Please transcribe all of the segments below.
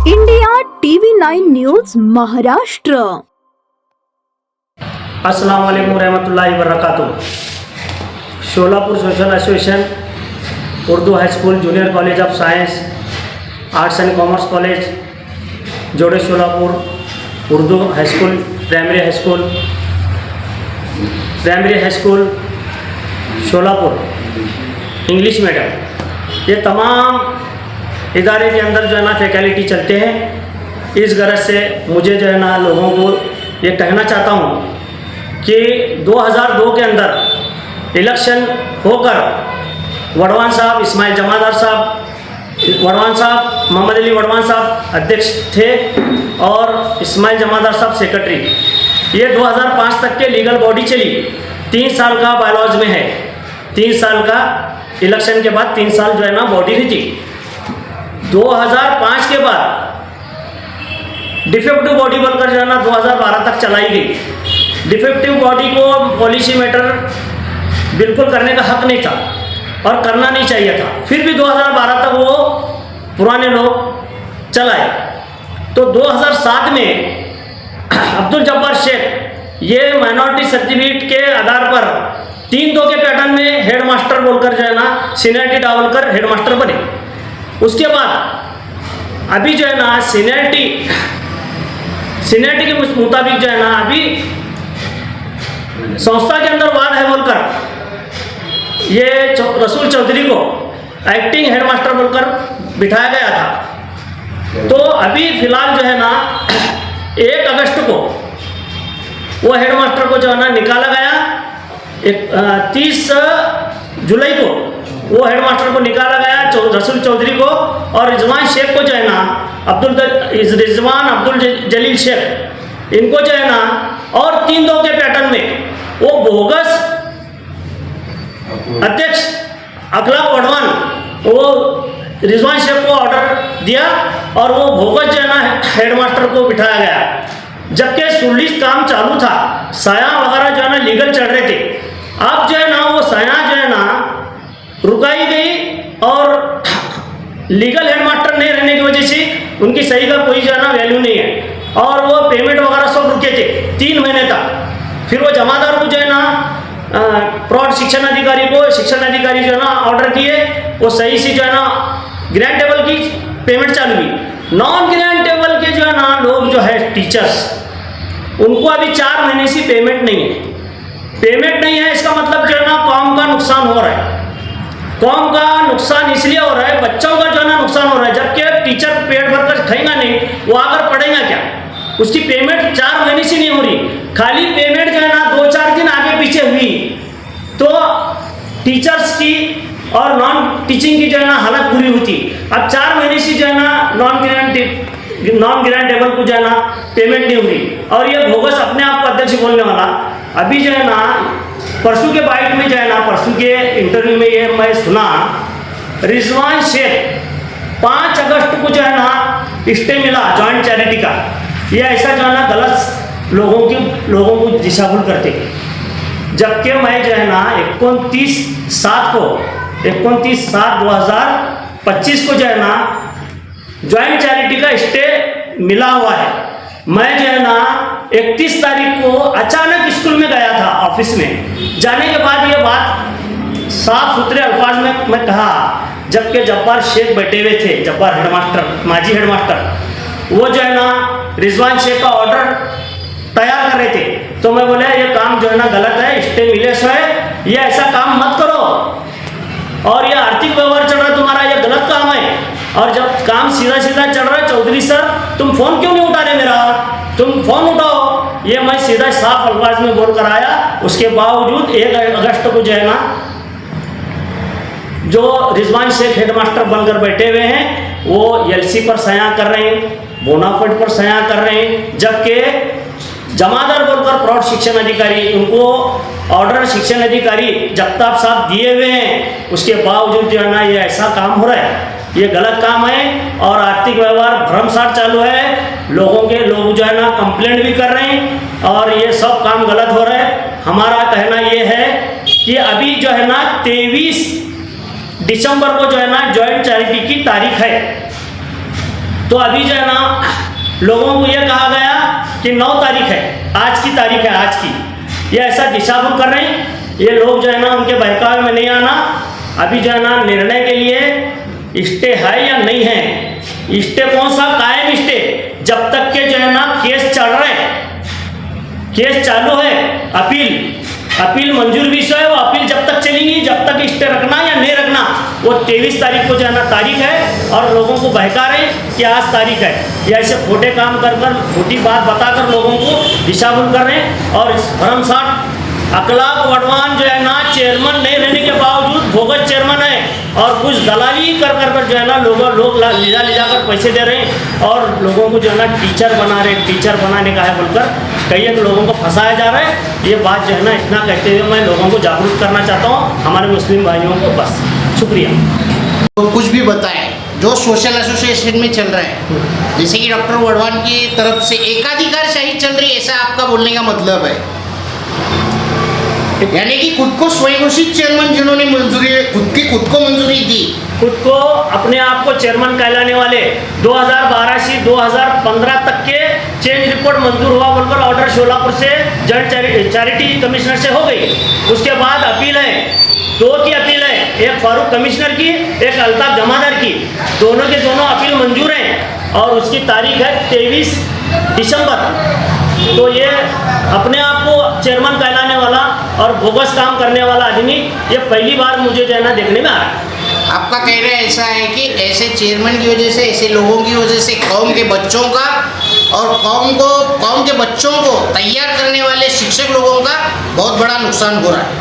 India TV 9 news Maharashtra. अस्सलाम वालेकुम रहमतुल्लाहि वबरकातुहू। Sholapur social association, Urdu high school, junior college of science, arts and commerce college, जोड़े Sholapur, Urdu high school, primary high school Sholapur, English medium, ये तमाम इदारे के अंदर जो है ना फैकल्टी चलते हैं। इस गरज से मुझे जो है ना लोगों को ये कहना चाहता हूँ कि 2002 के अंदर इलेक्शन होकर वडवान साहब, इस्माइल जमादार साहब, वडवान साहब, मोहम्मद अली वडवान साहब अध्यक्ष थे और इस्माइल जमादार साहब सेक्रेटरी। ये 2005 तक के लीगल बॉडी चली। 3 साल का बायलॉज में है, 3 साल का इलेक्शन के बाद 3 साल जो है ना बॉडी रही थी। 2005 के बाद डिफेक्टिव बॉडी बनकर जो है ना 2012 तक चलाई गई। डिफेक्टिव बॉडी को पॉलिसी मैटर बिल्कुल करने का हक नहीं था और करना नहीं चाहिए था, फिर भी 2012 तक वो पुराने लोग चलाए। तो 2007 में अब्दुल जब्बार शेख ये माइनॉरिटी सर्टिफिकेट के आधार पर 3-2 के पैटर्न में हेड मास्टर बोलकर जो है ना सीनियरिटी डालकर हेड मास्टर बने। उसके बाद अभी जो है ना सीनियरिटी के मुताबिक जो है ना अभी संस्था के अंदर वाद है बोलकर ये रसूल चौधरी को एक्टिंग हेडमास्टर बोलकर बिठाया गया था। तो अभी फिलहाल जो है ना 1 अगस्त को वो हेडमास्टर को जो है ना निकाला गया। 30 जुलाई को वो हेडमास्टर को निकाला गया, रसूल चौधरी को, और रिजवान शेख को जो है ना रिजवान अब्दुल जलील शेख, इनको जो है ना और 3-2 के पैटर्न में वो बोगस अध्यक्ष अखलाक वडवान वो रिजवान शेख को ऑर्डर दिया और वो बोगस जो है ना हेडमास्टर को बिठाया गया। जबकि सुलिस काम चालू था, साया वगैरह जो है ना लीगल चल रहे थे। अब जो है ना वो साया जो है ना रुकाई गई और लीगल हेडमास्टर नहीं रहने की वजह से उनकी सही का कोई जो है ना वैल्यू नहीं है और वो पेमेंट वगैरह सब रुके थे 3 महीने तक। फिर वो जमादार को जो है ना प्रौढ़ शिक्षण अधिकारी को जो है ना ऑर्डर किए, वो सही से जो है ना ग्रांटेबल की पेमेंट चालू हुई। नॉन ग्रांटेबल के जो है ना लोग जो है टीचर्स, उनको अभी 4 महीने से पेमेंट नहीं है। इसका मतलब जो है ना कौम का नुकसान हो रहा है। कौम का नुकसान इसलिए हो रहा है, बच्चों का जो है ना नुकसान हो रहा है। जबकि टीचर पेट भरकर खाएगा नहीं, वो आकर पढ़ेगा क्या? उसकी पेमेंट 4 महीने से नहीं हो रही, खाली पेमेंट जो है ना 2-4 दिन आगे पीछे हुई तो टीचर्स की और नॉन टीचिंग की जो है ना हालत बुरी होती। अब 4 महीने से जो है ना नॉन ग्रांटेबल को जो है ना पेमेंट नहीं हुई और ये बोगस अपने आप को अध्यक्ष बोलने वाला अभी जो है ना परसों के बाइट में जो है ना परसों के इंटरव्यू में ये मैं सुना, रिजवान शेख 5 अगस्त को जो है ना स्टे मिला जॉइंट चैरिटी का। ये ऐसा जो है ना गलत लोगों को दिशाभूल करते। जबकि मैं जो है ना 29/7/2025 को जो है ना जॉइंट चैरिटी का स्टे मिला हुआ है। मैं जो है ना 31 तारीख को अचानक स्कूल में गया था ऑफिस में। जाने के बाद ये बात साफ सुथरे अल्फाज में मैं कहा, जबकि जब्बार शेख बैठे हुए थे, जब्बार हेडमास्टर, माजी हेडमास्टर, वो जो है ना रिजवान शेख का ऑर्डर तैयार कर रहे थे। तो मैं बोला ये काम जो है ना गलत है, स्टे मिले सो है, ये ऐसा काम मत करो और ये आर्थिक व्यवहार चल रहा है तुम्हारा, ये गलत काम है। और जब काम सीधा चल रहा है, चौधरी सर तुम फोन क्यों नहीं उठा रहे मेरा? तुम फोन उठाओ। ये मैं सीधा साफ अल्फाज में बोल कर आया। उसके बावजूद 1 अगस्त को जो है ना जो रिजवान शेख हेडमास्टर बनकर बैठे हुए हैं वो एलसी पर सया कर रहे हैं, बोनाफाइड पर सया कर रहे हैं। जबकि जमादार बोलकर प्रौढ़ शिक्षण अधिकारी, उनको ऑर्डर शिक्षण अधिकारी जगताप साहब दिए हुए हैं, उसके बावजूद जो है ना ये ऐसा काम हो रहा है, ये गलत काम है और आर्थिक व्यवहार भ्रमसाट चालू है। लोग जो है ना कंप्लेंट भी कर रहे हैं और ये सब काम गलत हो रहा है। हमारा कहना ये है कि अभी जो है ना 23 दिसंबर को जो है ना जॉइंट चैरिटी की तारीख है। तो अभी जो है ना लोगों को ये कहा गया कि 9 तारीख है, आज की तारीख है, आज की। ये ऐसा दिशाभूल कर रहे हैं ये लोग जो है ना, उनके बहकावे में नहीं आना। अभी जो है ना निर्णय के लिए स्टे है या नहीं है। स्टे कौन सा? कायम स्टे, जब तक के जो है ना केस चल रहे, केस चालू है। अपील मंजूर विषय है, वो अपील जब तक चलेगी, जब तक स्टे रखना या नहीं रखना। वो 23 तारीख को जो है ना तारीख है, और लोगों को बहका रहे कि आज तारीख है। या ऐसे खोटे काम कर खोटी बात बताकर लोगों को दिशाभूल कर रहे हैं। और भरमसाट अखलाक वडवान जो है ना चेयरमैन नहीं रहने के बावजूद बोगस चेयरमैन है, और कुछ दलाली कर जो है ना लोग लिजा कर पैसे दे रहे हैं, और लोगों को जो है ना टीचर बना रहे हैं। टीचर बनाने का है बोलकर कई एक लोगों को फंसाया जा रहा है। ये बात जो है ना इतना कहते हुए मैं लोगों को जागरूक करना चाहता हूँ, हमारे मुस्लिम भाइयों को। बस शुक्रिया। तो कुछ भी बताएं जो सोशल एसोसिएशन में चल रहा है, जैसे कि डॉक्टर वडवान की तरफ से एकाधिकारशाही चल रही है, ऐसा आपका बोलने का मतलब है? यानी कि खुद को स्वयं घोषित चेयरमैन जिन्होंने खुद को मंजूरी दी, खुद को अपने आप को चेयरमैन कहलाने वाले 2012 से 2015 तक के चेंज रिपोर्ट मंजूर हुआ बोलकर ऑर्डर शोलापुर से जॉइंट चैरिटी कमिश्नर से हो गई। उसके बाद अपील है, 2 की अपील है, एक फारूक कमिश्नर की, एक अल्ताफ जमादार की। दोनों के दोनों अपील मंजूर हैं, और उसकी तारीख है 23 दिसंबर। तो ये अपने आप को चेयरमैन कहलाने वाला और बोगस काम करने वाला आदमी ये पहली बार मुझे जो है ना देखने में आ रहा है। आपका कहना ऐसा है कि ऐसे चेयरमैन की वजह से, ऐसे लोगों की वजह से कौम के बच्चों का और कौम के बच्चों को तैयार करने वाले शिक्षक लोगों का बहुत बड़ा नुकसान हो रहा है।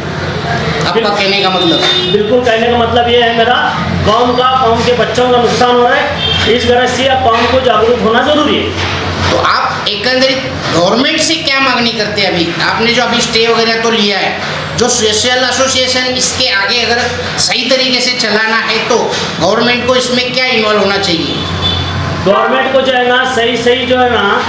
आपका कहने का मतलब? बिल्कुल, कहने का मतलब ये है मेरा, कौम के बच्चों का नुकसान हो रहा है। इस वजह से कौम को जागरूक होना जरूरी है। तो आप एकंदरित गवर्नमेंट से क्या मांगनी करते हैं? अभी आपने जो अभी स्टे वगैरह तो लिया है, जो सोशल एसोसिएशन इसके आगे अगर सही तरीके से चलाना है तो गवर्नमेंट को इसमें क्या इन्वॉल्व होना चाहिए? गवर्नमेंट को जो है ना सही जो है ना,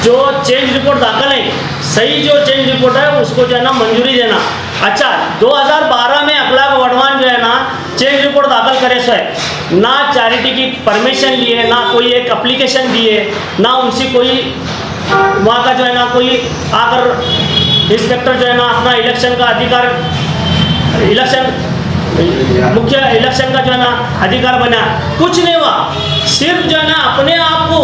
जो चेंज रिपोर्ट दाखिल है, सही जो चेंज रिपोर्ट है उसको जो है ना मंजूरी देना। अच्छा, 2012 में अखलाक वडवान जो है ना चेंज रिपोर्ट दाखिल करे सो है, ना चैरिटी की परमिशन लिए, ना कोई एक एप्लीकेशन दिए, ना उनसे कोई वहाँ का जो है ना कोई आकर इंस्पेक्टर जो है ना अपना इलेक्शन का अधिकार, मुख्य इलेक्शन का जो है ना अधिकार बना, कुछ नहीं हुआ। सिर्फ जो है ना अपने आप को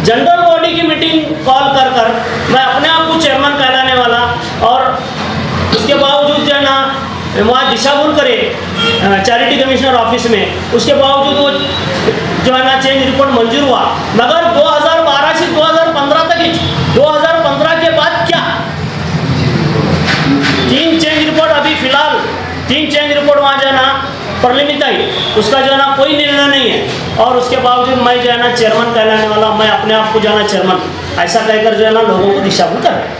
जनरल बॉडी की मीटिंग कॉल कर मैं अपने आप को चेयरमैन कहलाने वाला, और उसके बावजूद जो है ना वहाँ दिशाभूल करे चैरिटी कमिश्नर ऑफिस में, उसके बावजूद वो जो है ना चेंज रिपोर्ट मंजूर हुआ। मगर 2012 से 2015 तक, 2015 के बाद क्या 3 चेंज रिपोर्ट, अभी फिलहाल 3 चेंज रिपोर्ट वहाँ जो है ना परिमित आई, उसका जो है ना कोई निर्णय नहीं है। और उसके बावजूद मैं जो है ना चेयरमैन कहलाने वाला, मैं अपने आप को जो है ना चेयरमैन ऐसा कहकर जो है ना लोगों को दिशाभूल कर रहे हैं।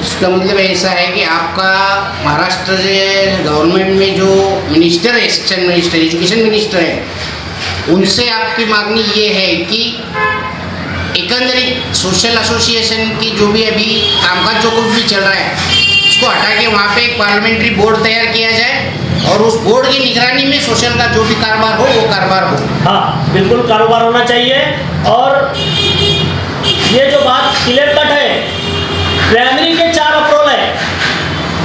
इसका मतलब ऐसा है कि आपका महाराष्ट्र गवर्नमेंट में जो मिनिस्टर है, शिक्षण मिनिस्टर, एजुकेशन मिनिस्टर है, उनसे आपकी मांगनी ये है कि एकंदरित सोशल एसोसिएशन की जो भी अभी कामकाज जो कुछ भी चल रहा है उसको हटा के वहाँ पे एक पार्लियामेंट्री बोर्ड तैयार किया जाए, और उस बोर्ड की निगरानी में सोशल का जो भी कारोबार हो वो कारोबार हो। हाँ, बिल्कुल कारोबार होना चाहिए। और ये जो बात क्लियर कट है, प्राइमरी के 4 अप्रोल है,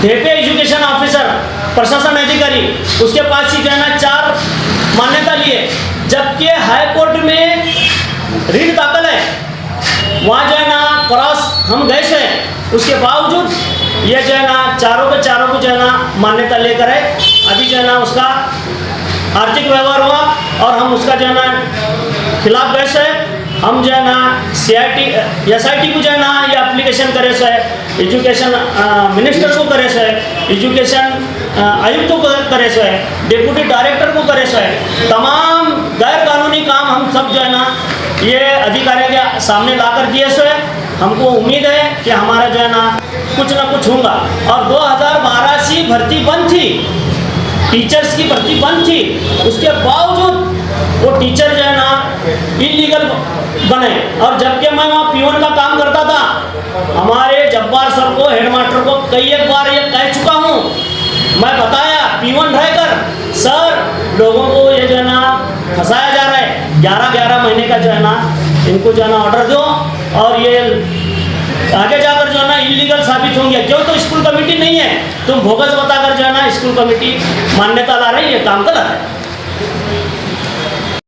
डेप्यूटी एजुकेशन ऑफिसर, प्रशासन अधिकारी, उसके पास ही जो है ना 4 मान्यता लिए, जबकि हाई कोर्ट में रिट दाखिल है, वहाँ जो है ना क्रॉस हम गए से, उसके बावजूद ये जो है ना चारों को जो है ना मान्यता लेकर है। अभी जो है ना उसका आर्थिक व्यवहार हुआ, और हम उसका जो है ना खिलाफ गए से, हम जो है ना SIT को जो है ना ये एप्लीकेशन करे से, एजुकेशन मिनिस्टर को करे से, एजुकेशन आयुक्त को करे से, डिप्टी डायरेक्टर को करे से, तमाम गैर कानूनी काम हम सब जो है ना ये अधिकारियों के सामने ला कर दिए से। हमको उम्मीद है कि हमारा जो है ना कुछ होगा। और 2012 से भर्ती बंद थी, टीचर्स की भर्ती बंद थी, उसके बावजूद वो टीचर जो है ना इलीगल बने। और जबकि मैं वहाँ पियोन का काम करता था, हमारे जब्बार सर को, हेडमास्टर को कई एक बार ये कह चुका हूँ, मैं बताया P1 रहकर, सर लोगों को ये जो है ना फंसाया जा रहा है, 11-11 महीने का जो है ना इनको जो है ना ऑर्डर दो और ये आगे जाकर जो है ना इलीगल साबित होंगे। क्यों? तो स्कूल कमेटी नहीं है, तुम भोगस बताकर जो है ना स्कूल कमेटी मान्यता ला रही है, काम गलत है।